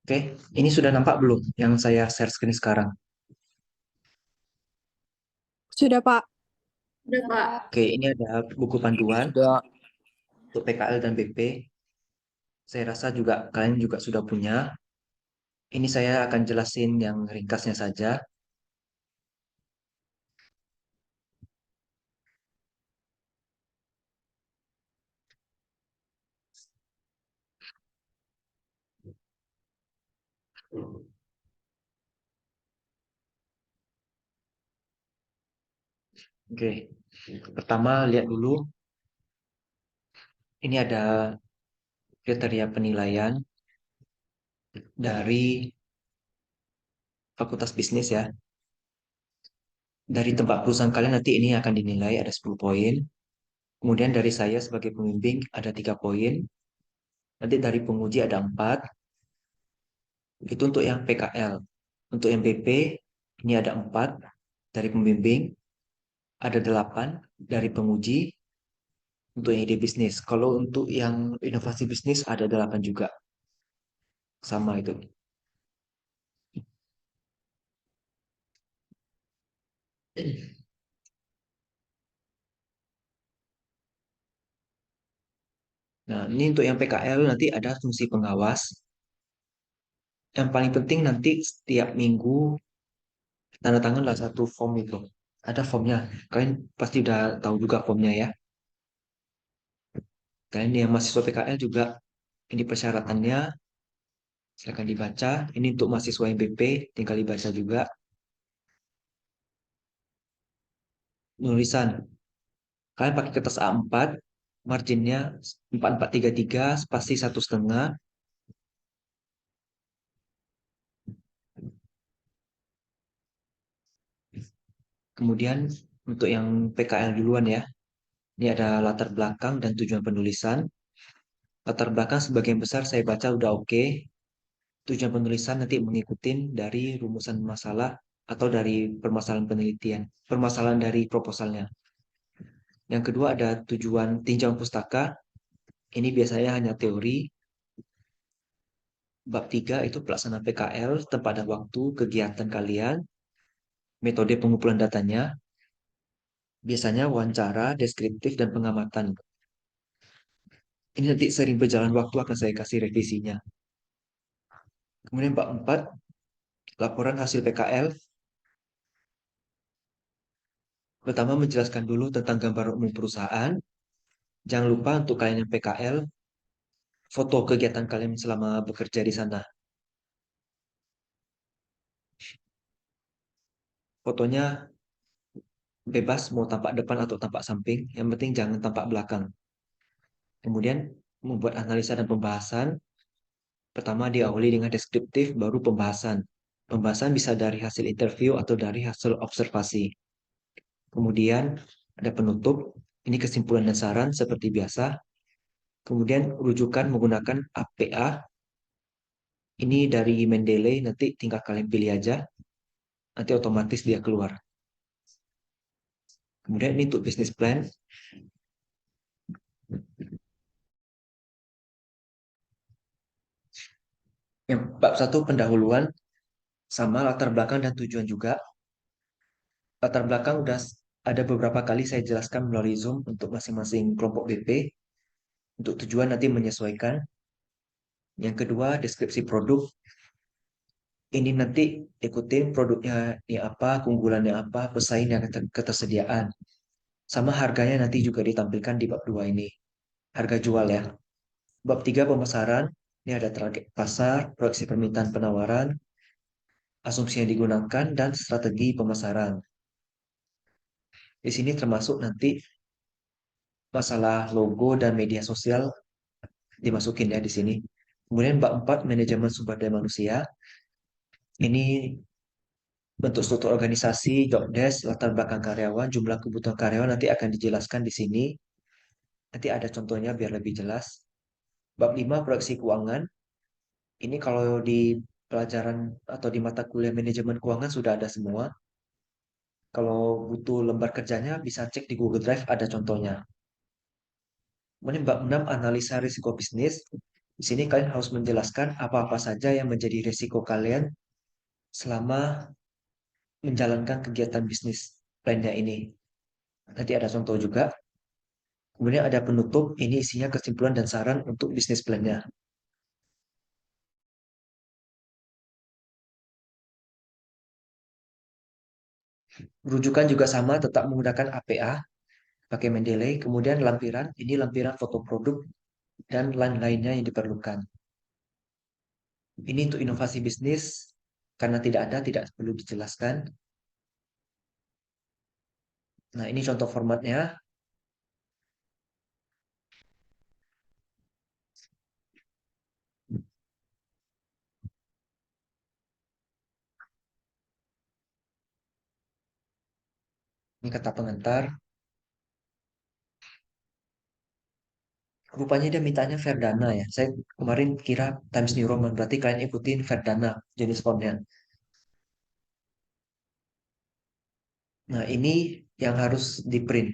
Oke, ini sudah nampak belum yang saya share screen sekarang? Sudah, Pak. Udah, Pak. Oke, ini ada buku panduan Sudah. untuk PKL dan BP. Saya rasa juga kalian juga sudah punya. Ini saya akan jelasin yang ringkasnya saja. Oke, pertama lihat dulu. Ini ada kriteria penilaian dari Fakultas Bisnis ya. Dari tempat perusahaan kalian nanti ini akan dinilai ada 10 poin. Kemudian dari saya sebagai pembimbing ada 3 poin. Nanti dari penguji ada 4. Itu untuk yang PKL. Untuk yang BP ini ada 4 dari pembimbing, ada 8 dari penguji untuk yang ide bisnis. Kalau untuk yang inovasi bisnis ada 8 juga. Sama itu. Nah, ini untuk yang PKL nanti ada fungsi pengawas. Yang paling penting nanti setiap minggu tanda tanganlah satu form itu. Ada formnya. Kalian pasti udah tahu juga formnya ya. Kalian yang mahasiswa PKL juga ini persyaratannya silakan dibaca. Ini untuk mahasiswa MPP tinggal dibaca juga. Penulisan. Kalian pakai kertas A4, marginnya 4433, spasi 1,5. Kemudian untuk yang PKL duluan ya. Ini ada latar belakang dan tujuan penulisan. Latar belakang sebagian besar saya baca udah oke. Tujuan penulisan nanti mengikuti dari rumusan masalah atau dari permasalahan penelitian, permasalahan dari proposalnya. Yang kedua ada tujuan tinjauan pustaka. Ini biasanya hanya teori. Bab 3 itu pelaksanaan PKL, tempat dan waktu, kegiatan kalian, metode pengumpulan datanya, biasanya wawancara, deskriptif, dan pengamatan. Ini nanti sering berjalan waktu akan saya kasih revisinya. Kemudian bab 4, laporan hasil PKL. Pertama menjelaskan dulu tentang gambar umum perusahaan. Jangan lupa untuk kalian yang PKL, foto kegiatan kalian selama bekerja di sana. Fotonya bebas mau tampak depan atau tampak samping, yang penting jangan tampak belakang. Kemudian membuat analisa dan pembahasan. Pertama diawali dengan deskriptif, baru pembahasan. Pembahasan bisa dari hasil interview atau dari hasil observasi. Kemudian ada penutup, ini kesimpulan dan saran seperti biasa. Kemudian rujukan menggunakan APA. Ini dari Mendeley, nanti tinggal kalian pilih aja. Nanti otomatis dia keluar. Kemudian ini untuk business plan. Yang bab 1 pendahuluan sama latar belakang dan tujuan juga. Latar belakang udah ada beberapa kali saya jelaskan melalui Zoom untuk masing-masing kelompok BP. Untuk tujuan nanti menyesuaikan. Yang kedua, deskripsi produk. Ini nanti ikutin produknya ini apa, keunggulannya apa, pesaing dan ketersediaan. Sama harganya nanti juga ditampilkan di bab 2 ini. Harga jual ya. Bab 3 pemasaran. Ini ada target pasar, proyeksi permintaan penawaran, asumsi yang digunakan, dan strategi pemasaran. Di sini termasuk nanti masalah logo dan media sosial dimasukin ya di sini. Kemudian bab 4 manajemen sumber daya manusia. Ini bentuk struktur organisasi, job desk, latar belakang karyawan, jumlah kebutuhan karyawan nanti akan dijelaskan di sini. Nanti ada contohnya biar lebih jelas. Bab 5 proyeksi keuangan. Ini kalau di pelajaran atau di mata kuliah manajemen keuangan sudah ada semua. Kalau butuh lembar kerjanya bisa cek di Google Drive ada contohnya. Kemudian bab 6 analisa risiko bisnis. Di sini kalian harus menjelaskan apa-apa saja yang menjadi risiko kalian selama menjalankan kegiatan bisnis plannya ini. Nanti ada contoh juga. Kemudian ada penutup, ini isinya kesimpulan dan saran untuk bisnis plannya. Rujukan juga sama, tetap menggunakan APA, pakai Mendeley. Kemudian lampiran, ini lampiran foto produk dan lain-lainnya yang diperlukan. Ini untuk inovasi bisnis, karena tidak ada, tidak perlu dijelaskan. Nah, ini contoh formatnya. Ini kata pengantar. Rupanya dia mintanya Verdana ya. Saya kemarin kira Times New Roman, berarti kalian ikutin Verdana jenis fontnya. Nah, ini yang harus di print.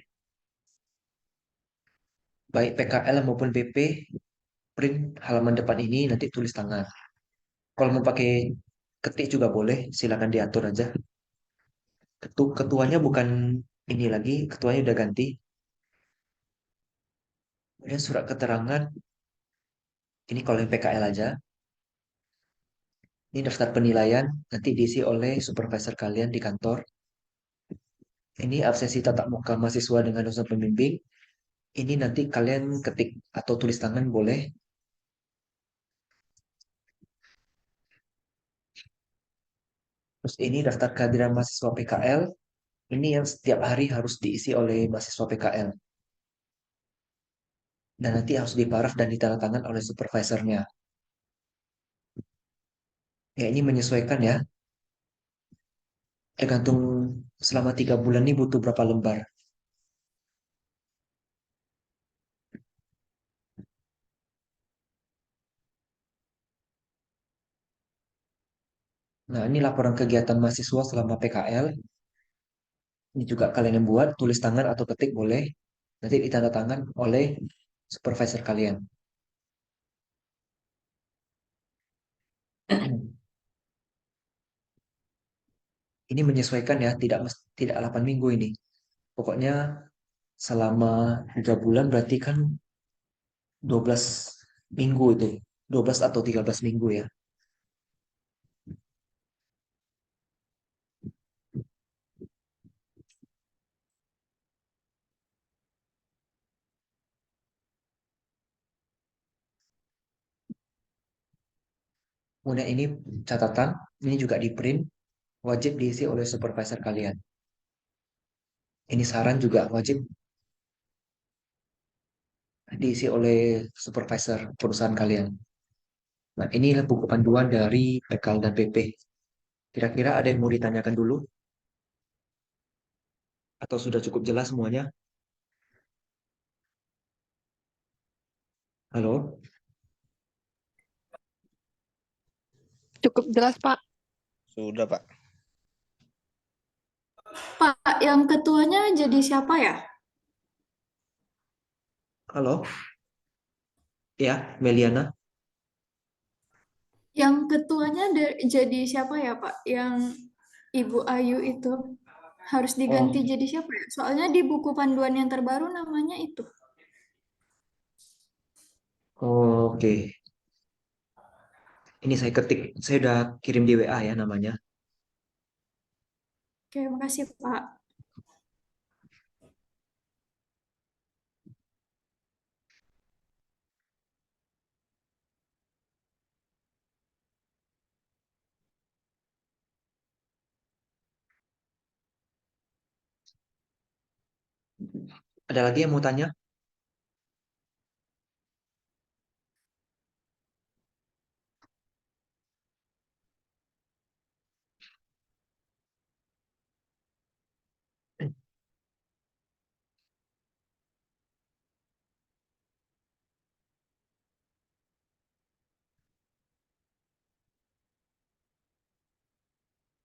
Baik PKL maupun BP, print halaman depan ini nanti tulis tangan. Kalau mau pakai ketik juga boleh, silakan diatur aja. Ketuanya bukan ini lagi, ketuanya udah ganti. Kemudian surat keterangan, ini kalau yang PKL aja. Ini daftar penilaian, nanti diisi oleh supervisor kalian di kantor. Ini absensi tatap muka mahasiswa dengan dosen pembimbing. Ini nanti kalian ketik atau tulis tangan boleh. Terus ini daftar kehadiran mahasiswa PKL. Ini yang setiap hari harus diisi oleh mahasiswa PKL. Dan nanti harus diparaf dan ditandatangan oleh supervisornya. Ya ini menyesuaikan ya. Tergantung selama 3 bulan ini butuh berapa lembar. Nah ini laporan kegiatan mahasiswa selama PKL. Ini juga kalian yang buat, tulis tangan atau ketik boleh. Nanti ditandatangan oleh supervisor kalian. Ini menyesuaikan ya, tidak 8 minggu ini. Pokoknya selama 3 bulan berarti kan 12 minggu itu. 12 atau 13 minggu ya. Kemudian ini catatan, ini juga di print, wajib diisi oleh supervisor kalian. Ini saran juga wajib diisi oleh supervisor perusahaan kalian. Nah, ini buku panduan dari PKL dan PP. Kira-kira ada yang mau ditanyakan dulu? Atau sudah cukup jelas semuanya? Halo? Cukup jelas, Pak. Sudah, Pak. Pak, yang ketuanya jadi siapa ya? Halo? Ya, Meliana. Yang ketuanya jadi siapa ya, Pak? Yang Ibu Ayu itu harus Oh, diganti jadi siapa ya? Soalnya di buku panduan yang terbaru namanya itu. oke. Ini saya ketik, saya udah kirim di WA ya namanya. Oke, makasih, Pak. Ada lagi yang mau tanya?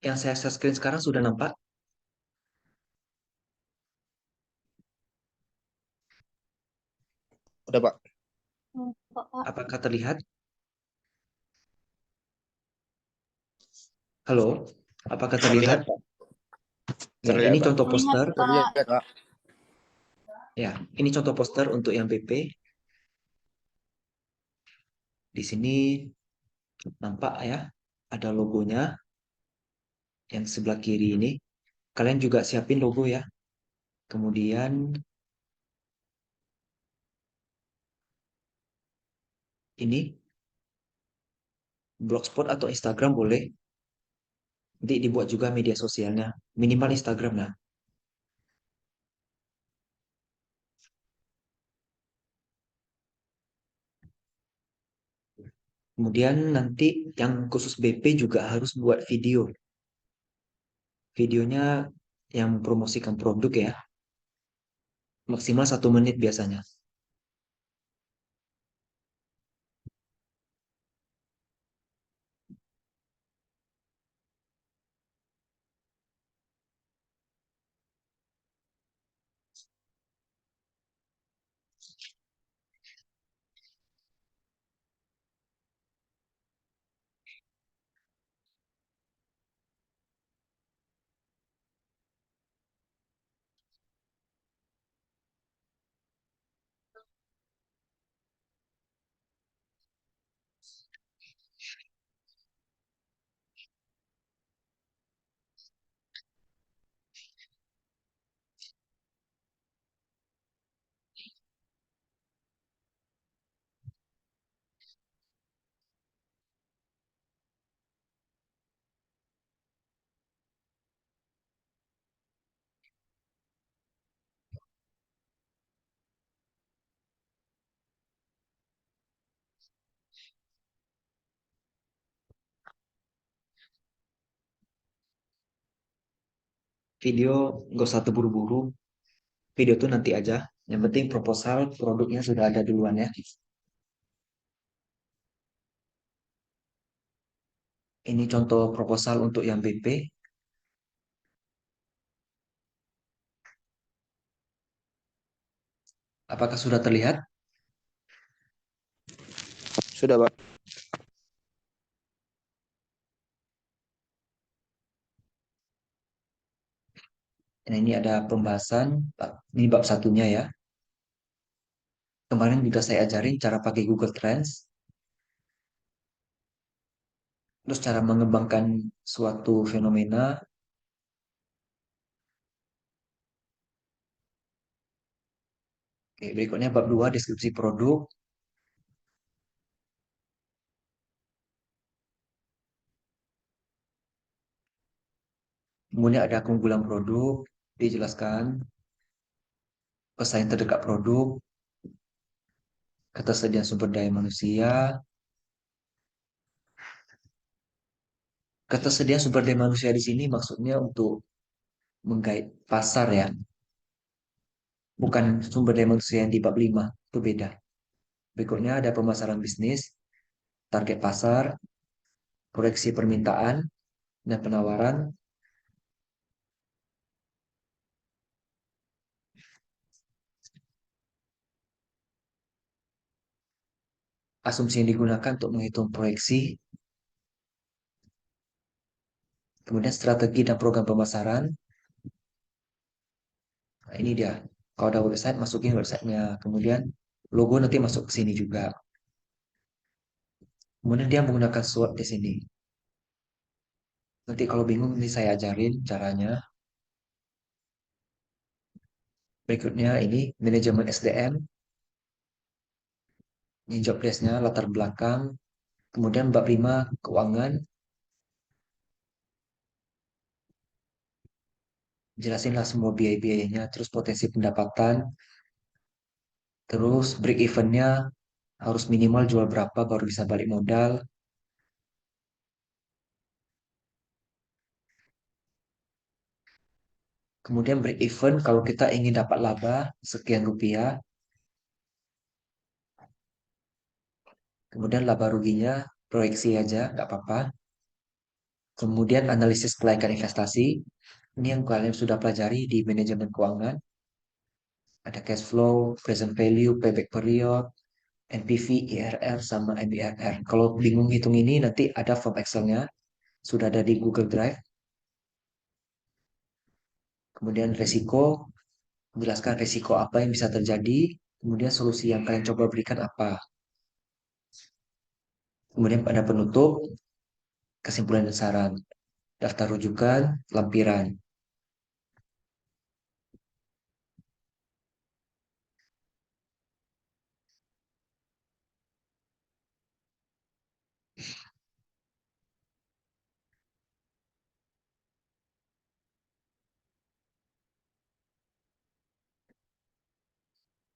Yang saya share screen sekarang sudah nampak? Udah, Pak. Pak, Apakah terlihat? Halo, apakah terlihat? Terlihat, Pak. Ya, Terlihat, ini Pak. contoh Terlihat, poster. Pak. Terlihat, Kak. Ya, ini contoh poster untuk yang PP. Di sini nampak ya, ada logonya yang sebelah kiri ini. Kalian juga siapin logo ya. Kemudian ini Blogspot atau Instagram boleh. Nanti dibuat juga media sosialnya. Minimal Instagram lah. Kemudian nanti yang khusus BP juga harus buat video. Videonya yang mempromosikan produk ya. Maksimal 1 menit biasanya. Video nggak usah terburu-buru. Video tuh nanti aja. Yang penting proposal produknya sudah ada duluan ya. Ini contoh proposal untuk yang BP. Apakah sudah terlihat? Sudah, Pak. Nah, ini ada pembahasan. Ini bab satunya ya. Kemarin juga saya ajarin cara pakai Google Trends. Terus cara mengembangkan suatu fenomena. Oke, berikutnya bab 2 deskripsi produk. Kemudian ada keunggulan produk, dijelaskan pesaing terdekat produk, ketersediaan sumber daya manusia. Ketersediaan sumber daya manusia di sini maksudnya untuk menggait pasar ya, bukan sumber daya manusia yang di bab 5, itu beda. Berikutnya ada pemasaran bisnis, target pasar, proyeksi permintaan, dan penawaran. Asumsi yang digunakan untuk menghitung proyeksi, kemudian strategi dan program pemasaran. Nah, ini dia. Kalau ada website, masukin websitenya. Kemudian logo nanti masuk ke sini juga. Kemudian dia menggunakan SWOT di sini. Nanti kalau bingung, ini saya ajarin caranya. Berikutnya ini manajemen SDM. Ini job desk-nya, latar belakang. Kemudian bab 5 keuangan. Jelasinlah semua biaya-biayanya. Terus potensi pendapatan. Terus break even-nya harus minimal jual berapa baru bisa balik modal. Kemudian break even kalau kita ingin dapat laba sekian rupiah. Kemudian laba ruginya proyeksi aja, nggak apa-apa. Kemudian analisis kelayakan investasi. Ini yang kalian sudah pelajari di manajemen keuangan. Ada cash flow, present value, payback period, NPV, IRR, sama NBRR. Kalau bingung hitung ini, nanti ada form Excel-nya. sudah ada di Google Drive. Kemudian resiko, menjelaskan resiko apa yang bisa terjadi, kemudian solusi yang kalian coba berikan apa. Kemudian pada penutup, kesimpulan dan saran, daftar rujukan, lampiran.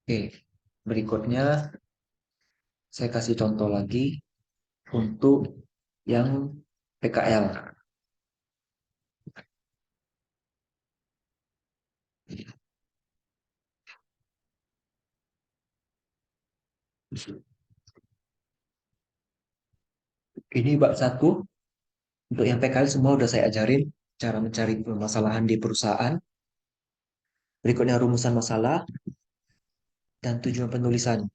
Oke, berikutnya saya kasih contoh lagi untuk yang PKL. Ini bab 1. Untuk yang PKL semua udah saya ajarin cara mencari permasalahan di perusahaan. Berikutnya rumusan masalah dan tujuan penulisan.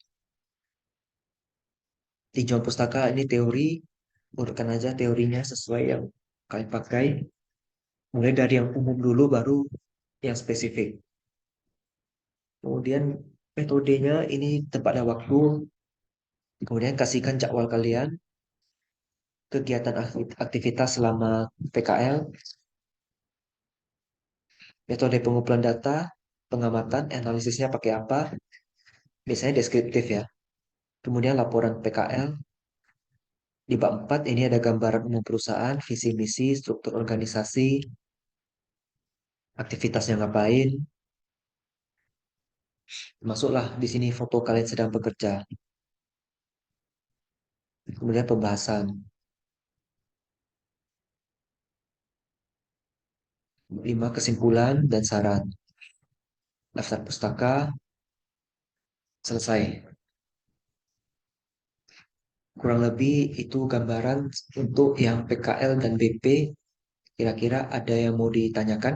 Tinjauan pustaka ini teori, urutkan aja teorinya sesuai yang kalian pakai. Mulai dari yang umum dulu baru yang spesifik. Kemudian metodenya ini tempat dan waktu. Kemudian kasihkan jadwal kalian, kegiatan aktivitas selama PKL, metode pengumpulan data, pengamatan, analisisnya pakai apa, biasanya deskriptif ya. Kemudian laporan PKL, di bab 4 ini ada gambaran umum perusahaan, visi misi, struktur organisasi, aktivitasnya ngapain. Masuklah di sini foto kalian sedang bekerja. Kemudian pembahasan, 5 kesimpulan dan saran. Daftar pustaka, selesai. Kurang lebih itu gambaran untuk yang PKL dan BP. Kira-kira ada yang mau ditanyakan?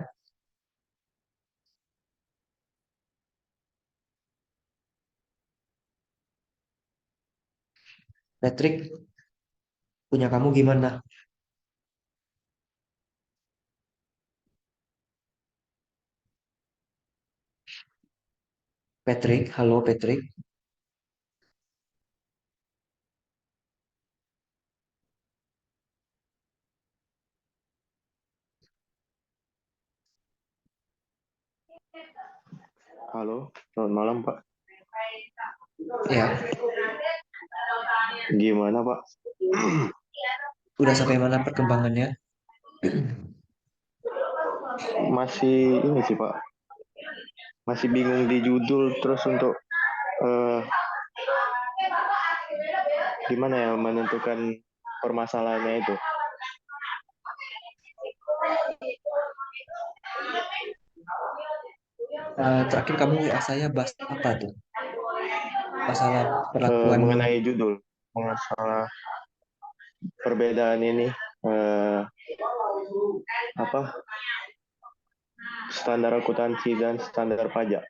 Patrick, punya kamu gimana? Patrick, halo Patrick. Halo, selamat malam Pak. Ya, Gimana Pak? udah sampai mana perkembangannya? Masih ini sih Pak, masih bingung di judul terus untuk eh, gimana ya menentukan permasalahannya itu. Terakhir kamu WA saya bahas apa tuh? Masalah perlakuan. Mengenai judul, masalah perbedaan ini apa standar akuntansi dan standar pajak.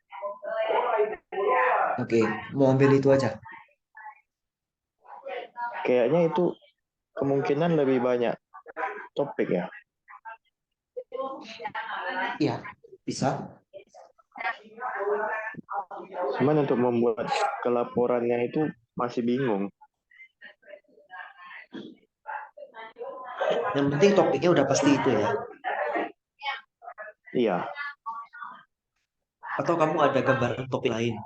Oke, mau ambil itu aja. Kayaknya itu kemungkinan lebih banyak topik ya. Iya, bisa. Cuman untuk membuat kelaporannya itu masih bingung. Yang penting topiknya udah pasti itu ya. Iya, Atau kamu ada gambaran topik lain?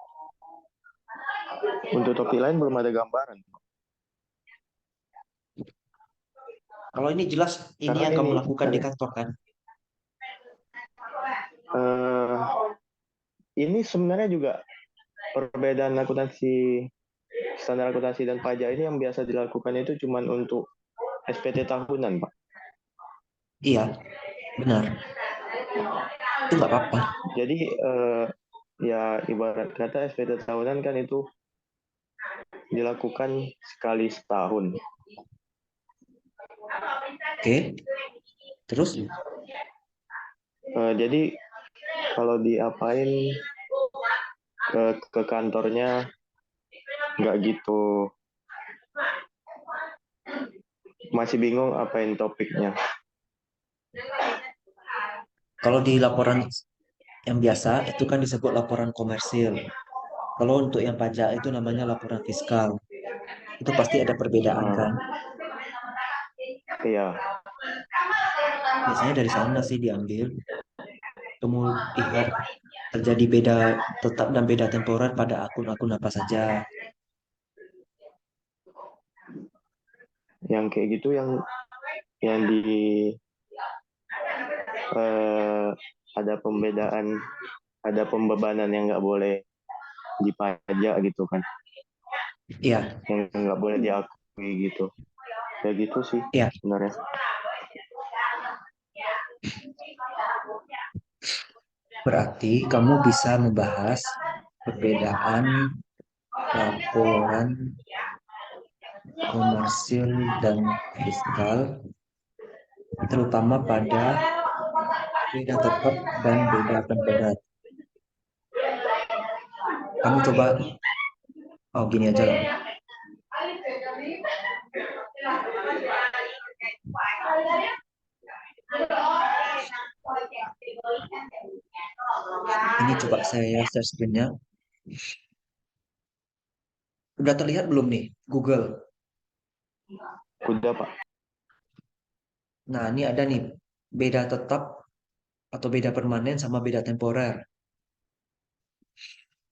untuk topik lain belum ada gambaran. Kalau ini jelas ini Karena yang kamu ini lakukan di kantor kan? eh, ini sebenarnya juga perbedaan akuntansi, standar akuntansi dan pajak ini yang biasa dilakukan itu cuma untuk SPT tahunan, Pak. Iya, benar. Itu nggak apa-apa. Jadi ya ibarat kata SPT tahunan kan itu dilakukan sekali setahun. Oke, terus? Jadi kalau diapain ke kantornya nggak gitu, masih bingung apain topiknya. Kalau di laporan yang biasa itu kan disebut laporan komersil. Kalau untuk yang pajak itu namanya laporan fiskal. Itu pasti ada perbedaan kan. Ah, iya. Biasanya dari sana sih diambil. Kamu lihat terjadi beda tetap dan beda temporer pada akun-akun apa saja. Yang kayak gitu yang di eh, ada pembedaan, ada pembebanan yang nggak boleh dipajak gitu kan, Iya, yang nggak boleh diakui gitu. Kayak gitu sih iya. sebenarnya. Berarti kamu bisa membahas perbedaan laporan komersil dan fiskal, terutama pada beda tetap dan beda temporer. Kamu coba, oh gini aja lah. Ini coba saya share screen-nya. Udah terlihat belum nih Google? Udah Pak. Nah, ini ada nih beda tetap atau beda permanen sama beda temporer.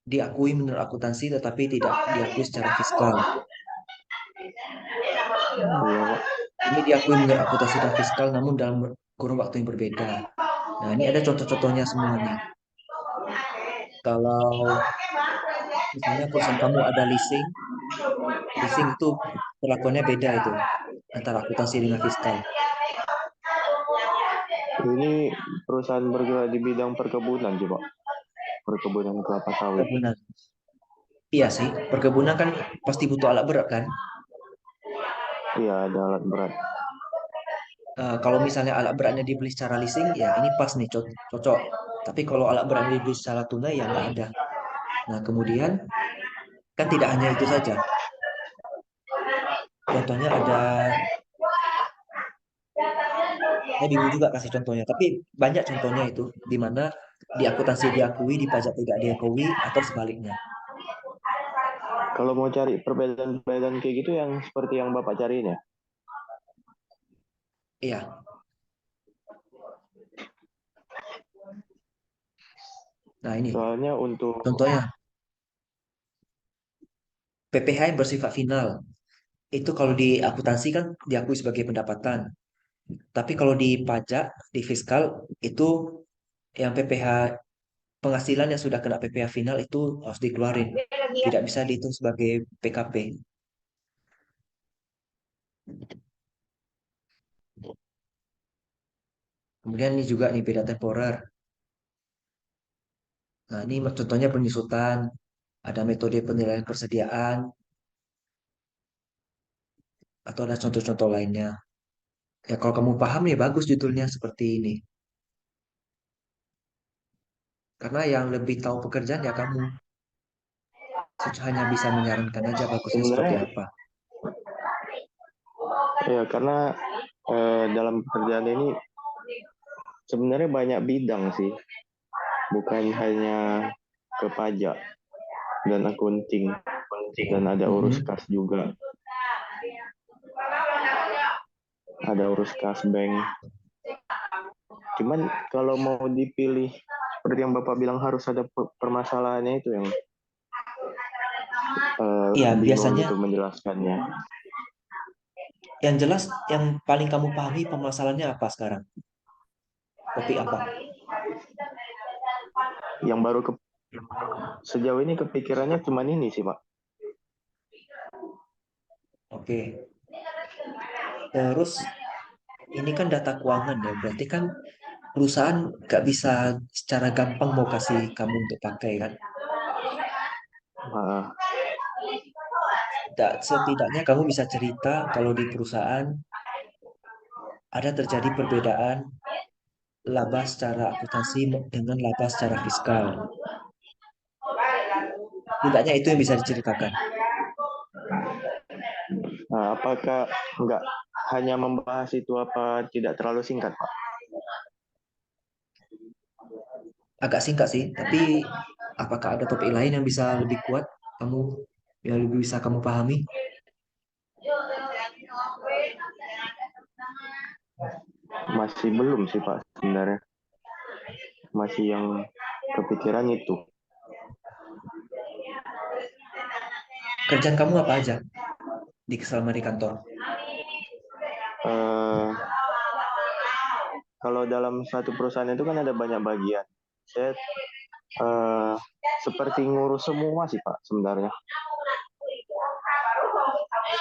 Diakui menurut akuntansi tetapi tidak diakui secara fiskal. Iya Pak. Ini diakui menurut akuntansi dan fiskal namun dalam kurun waktu yang berbeda. Nah, ini ada contoh-contohnya semua nih. Kalau misalnya perusahaan kamu ada leasing, leasing itu perlakuannya beda itu antara akuntansi dengan fiskal. Ini perusahaan bergerak di bidang perkebunan sih Pak. Perkebunan kelapa sawit. Perkebunan. Iya sih, perkebunan kan pasti butuh alat berat kan. Iya, ada alat berat. Kalau misalnya alat beratnya dibeli secara leasing, ya ini pas nih cocok. Tapi kalau alat beratnya dibeli secara tunai, ya nggak ada. Nah, kemudian kan tidak hanya itu saja. Contohnya ada, saya bingung juga kasih contohnya. Tapi banyak contohnya itu, di mana di akuntansi diakui, di pajak tidak diakui, atau sebaliknya. Kalau mau cari perbedaan-perbedaan kayak gitu yang seperti yang Bapak cariin ya. Iya. Nah, ini Soalnya untuk contohnya. PPh yang bersifat final. Itu kalau di akuntansi kan diakui sebagai pendapatan. Tapi kalau di pajak, di fiskal, itu yang PPh penghasilan yang sudah kena PPh final itu harus dikeluarin. Tidak bisa dihitung sebagai PKP. Kemudian ini juga nih beda temporer. Nah, ini contohnya penyusutan, ada metode penilaian persediaan, atau ada contoh-contoh lainnya. Ya kalau kamu paham ya bagus judulnya seperti ini. Karena yang lebih tahu pekerjaan ya kamu. Saya hanya bisa menyarankan aja bagusnya seperti sebenarnya apa. ya karena dalam pekerjaan ini sebenarnya banyak bidang sih, bukan hanya ke pajak dan akunting, dan ada urus Mhm. kas juga, ada urus kas bank. Cuman kalau mau dipilih seperti yang Bapak bilang harus ada permasalahannya itu yang Iya, bingung biasanya gitu menjelaskannya. yang jelas yang paling kamu pahami permasalahannya apa sekarang? Topik apa? Yang baru sejauh ini kepikirannya cuman ini sih Pak. Oke. Terus ini kan data keuangan ya, berarti kan perusahaan nggak bisa secara gampang mau kasih kamu untuk pakai kan? Ah, Setidaknya kamu bisa cerita kalau di perusahaan ada terjadi perbedaan laba secara akuntansi dengan laba secara fiskal. Tidaknya itu yang bisa diceritakan. apakah nggak hanya membahas itu apa tidak terlalu singkat Pak? agak singkat sih, tapi apakah ada topik lain yang bisa lebih kuat kamu, yang lebih bisa kamu pahami? Masih belum sih Pak sebenarnya. Masih yang kepikiran itu. Kerjaan kamu apa aja selama di kantor? Eh, Kalau dalam satu perusahaan itu kan ada banyak bagian. Saya eh, seperti ngurus semua sih Pak sebenarnya.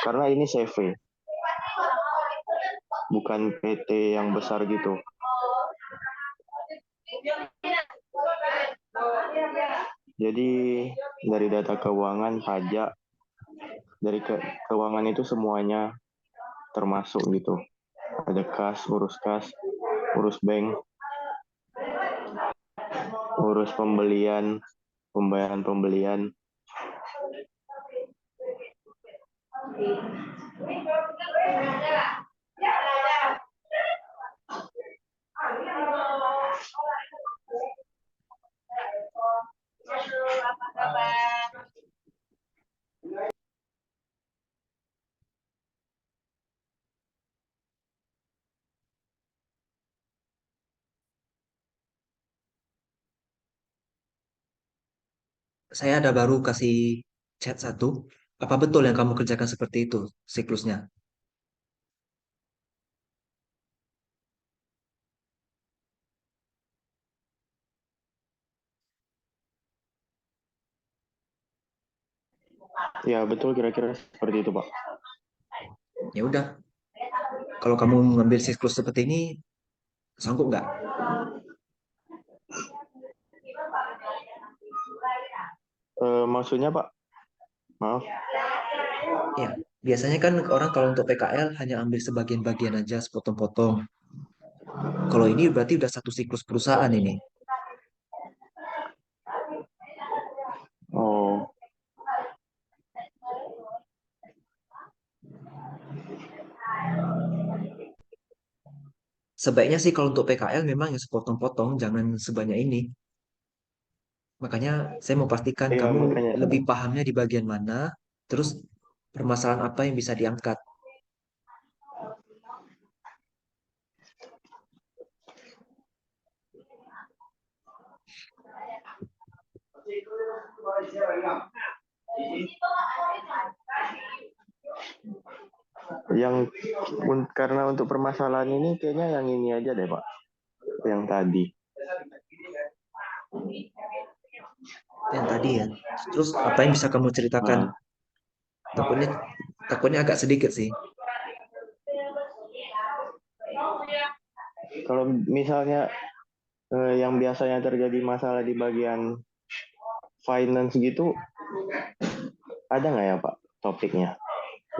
Karena ini CV, bukan PT yang besar gitu. Jadi dari data keuangan, pajak, dari keuangan itu semuanya termasuk gitu. Ada kas, urus bank, urus pembelian, pembayaran pembelian. Saya ada baru kasih chat satu. Apa betul yang kamu kerjakan seperti itu siklusnya? Ya betul kira-kira seperti itu Pak. Ya udah, kalau kamu mengambil siklus seperti ini, sanggup nggak? Maksudnya Pak, maaf. Ya, biasanya kan orang kalau untuk PKL hanya ambil sebagian bagian aja, sepotong-potong. Kalau ini berarti udah satu siklus perusahaan ini. Oh, Sebaiknya sih kalau untuk PKL memang ya sepotong-potong, jangan sebanyak ini. Makanya saya mau pastikan iya kamu makanya. lebih pahamnya di bagian mana, terus permasalahan apa yang bisa diangkat. Yang karena untuk permasalahan ini kayaknya yang ini aja deh Pak, yang tadi. Yang tadi ya. Terus apa yang bisa kamu ceritakan? Nah, Takutnya takutnya agak sedikit sih. kalau misalnya yang biasanya terjadi masalah di bagian finance gitu, ada nggak ya Pak topiknya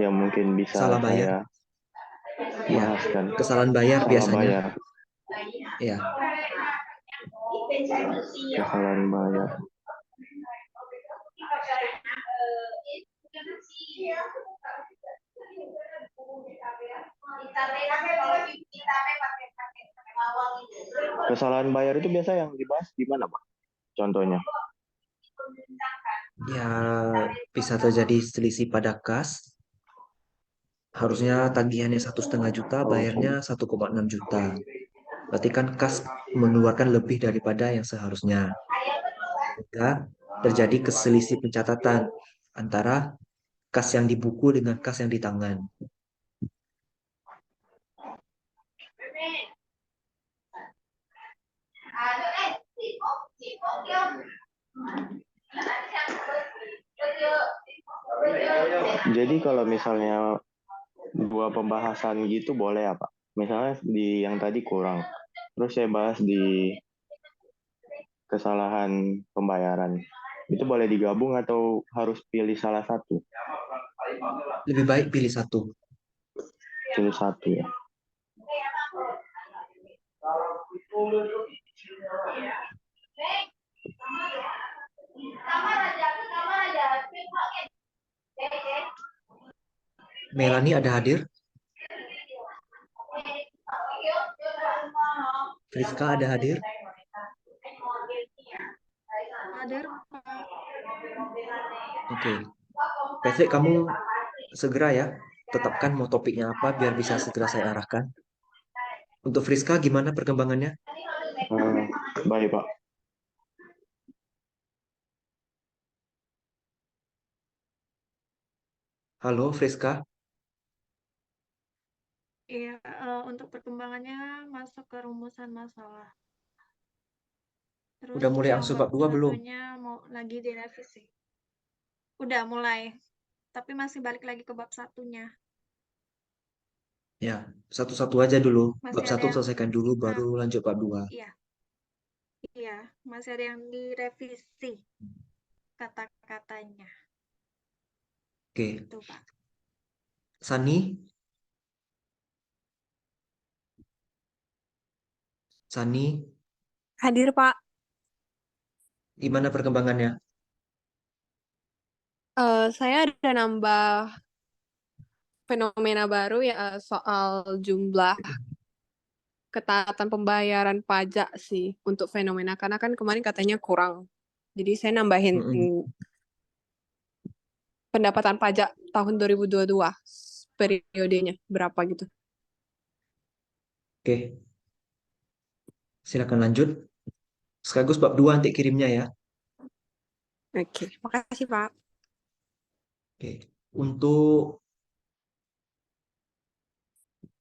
yang mungkin bisa Salah bayar. saya Ya, bahaskan? kesalahan bayar Salah biasanya. bayar, Ya, kesalahan bayar. Kesalahan bayar itu biasa yang dibahas di mana Pak? Contohnya. ya bisa terjadi selisih pada kas. Harusnya tagihannya 1,5 juta, Oh, bayarnya 1,6 juta. Berarti kan kas mengeluarkan lebih daripada yang seharusnya. Sehingga terjadi keselisih pencatatan antara kas yang di buku dengan kas yang di tangan. jadi kalau misalnya dua pembahasan gitu boleh ya Pak? Misalnya di yang tadi kurang, terus saya bahas di kesalahan pembayaran. Itu boleh digabung atau harus pilih salah satu? Lebih baik pilih satu. Pilih satu ya. Melani ada hadir, Friska ada hadir. Oke. Patrick, kamu segera ya tetapkan mau topiknya apa biar bisa segera saya arahkan. Untuk Friska gimana perkembangannya? Baik, Pak. Halo Friska, Iya, untuk perkembangannya masuk ke rumusan masalah. Terus udah mulai yang angsu bab bab 2 belum? satunya mau lagi direvisi. Udah mulai, tapi masih balik lagi ke bab satunya. Ya, satu-satu aja dulu. Masih Bab ada 1 yang, selesaikan dulu baru lanjut bab 2. iya, iya, masih ada yang direvisi kata-katanya. Oke, Itu, Pak. Sani, Sani, Hadir, Pak. gimana perkembangannya? Saya ada nambah fenomena baru ya soal jumlah ketaatan pembayaran pajak sih untuk fenomena karena kan kemarin katanya kurang. Jadi saya nambahin Mm-mm. pendapatan pajak tahun 2022 periodenya berapa gitu. Oke, silakan lanjut. Sekaligus bab 2 nanti kirimnya ya. Oke, makasih Pak. Oke, untuk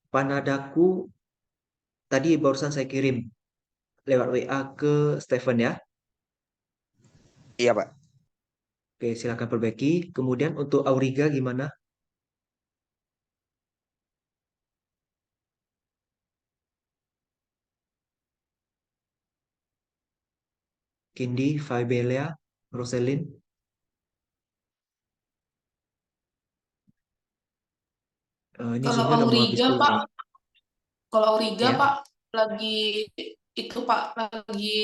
Panadaku tadi barusan saya kirim lewat WA ke Stephen ya. Iya, Pak. Oke, silakan perbaiki. Kemudian untuk Auriga gimana? Kindi, Faibelia, Roselyn. Ini Kalau Zoom-nya udah mau habis Auriga, pula Pak, nih. kalau Auriga, Ya. Pak, lagi itu, Pak, lagi